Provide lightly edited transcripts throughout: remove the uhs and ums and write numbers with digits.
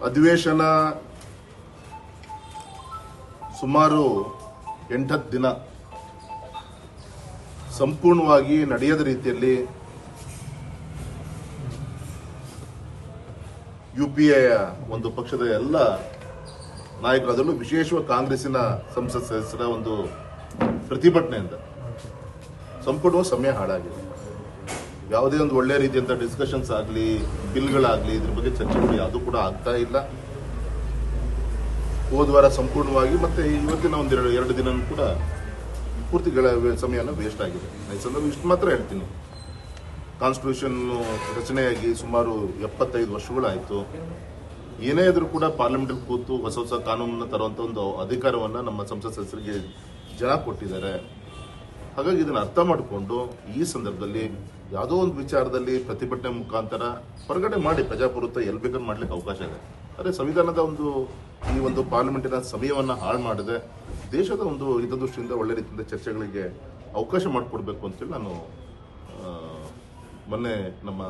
ಅಧಿವೇಶನ ಸುಮಾರು 8-10 ದಿನ ಸಂಪೂರ್ಣವಾಗಿ ನಡೆಯದ ರೀತಿಯಲ್ಲಿ ಯುಪಿಎ ಒಂದು ಪಕ್ಷದ ಎಲ್ಲ ನಾಯಕರು, ಅದರಲ್ಲೂ ವಿಶೇಷವಾಗಿ ಕಾಂಗ್ರೆಸ್ಸಿನ ಸಂಸತ್ ಸದಸ್ಯರ ಒಂದು ಪ್ರತಿಭಟನೆಯಿಂದ ಸಂಪೂರ್ಣವಾಗಿ ಸಮಯ ಹಾಳಾಗಿದೆ. ಯಾವುದೇ ಒಂದು ಒಳ್ಳೆಯ ರೀತಿಯಂತ ಡಿಸ್ಕಷನ್ಸ್ ಆಗಲಿ, ಬಿಲ್ಗಳಾಗಲಿ, ಇದ್ರ ಬಗ್ಗೆ ಚರ್ಚೆಗಳು ಯಾವುದೂ ಕೂಡ ಆಗ್ತಾ ಇಲ್ಲ. ಹೋದ್ವಾರ ಸಂಪೂರ್ಣವಾಗಿ ಮತ್ತೆ ಇವತ್ತಿನ ಎರಡು ದಿನ ಕೂಡ ಪೂರ್ತಿಗಳ ಸಮಯನ ವೇಸ್ಟ್ ಆಗಿದೆ. ಈ ಸಂದರ್ಭ ಇಷ್ಟು ಮಾತ್ರ ಹೇಳ್ತೀನಿ, ಕಾನ್ಸ್ಟಿಟ್ಯೂಷನ್ ರಚನೆಯಾಗಿ ಸುಮಾರು 75 ವರ್ಷಗಳಾಯಿತು. ಏನೇ ಇದ್ರೂ ಕೂಡ ಪಾರ್ಲಿಮೆಂಟಲ್ಲಿ ಕೂತು ಹೊಸ ಕಾನೂನನ್ನು ತರುವಂಥ ಒಂದು ಅಧಿಕಾರವನ್ನು ನಮ್ಮ ಸಂಸತ್ ಸದಸ್ಯರಿಗೆ ಜನ ಕೊಟ್ಟಿದ್ದಾರೆ. ಹಾಗಾಗಿ ಇದನ್ನು ಅರ್ಥ ಮಾಡಿಕೊಂಡು ಈ ಸಂದರ್ಭದಲ್ಲಿ ಯಾವುದೋ ಒಂದು ವಿಚಾರದಲ್ಲಿ ಪ್ರತಿಭಟನೆ ಮುಖಾಂತರ ಹೊರಗಡೆ ಮಾಡಿ ಪ್ರಜಾಪ್ರಭುತ್ವ ಎಲ್ಲಿ ಬೇಕಾದ್ರೂ ಮಾಡ್ಲಿಕ್ಕೆ ಅವಕಾಶ ಇದೆ. ಆದರೆ ಸಂವಿಧಾನದ ಈ ಒಂದು ಪಾರ್ಲಿಮೆಂಟಿನ ಸಮಯವನ್ನು ಹಾಳು ಮಾಡಿದೆ. ದೇಶದ ಒಂದು ಹಿತದೃಷ್ಟಿಯಿಂದ ಒಳ್ಳೆ ರೀತಿಯಿಂದ ಚರ್ಚೆಗಳಿಗೆ ಅವಕಾಶ ಮಾಡಿಕೊಡ್ಬೇಕು ಅಂತೇಳಿ ನಾನು ಮೊನ್ನೆ ನಮ್ಮ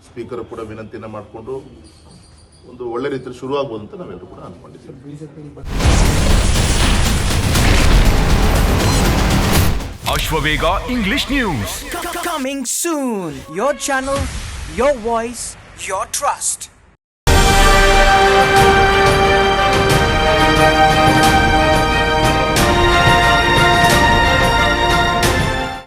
ಸ್ಪೀಕರ್ ಕೂಡ ವಿನಂತಿಯನ್ನು ಮಾಡಿಕೊಂಡು ಒಂದು ಒಳ್ಳೆ ರೀತಿಯಲ್ಲಿ ಶುರುವಾಗ್ಬೋದು ಅಂತ ನಾವೆಲ್ಲರೂ ಕೂಡ ಅನ್ಕೊಂಡಿದ್ದೀವಿ. Ashwavega English News. Coming soon. Your channel, your voice, your trust.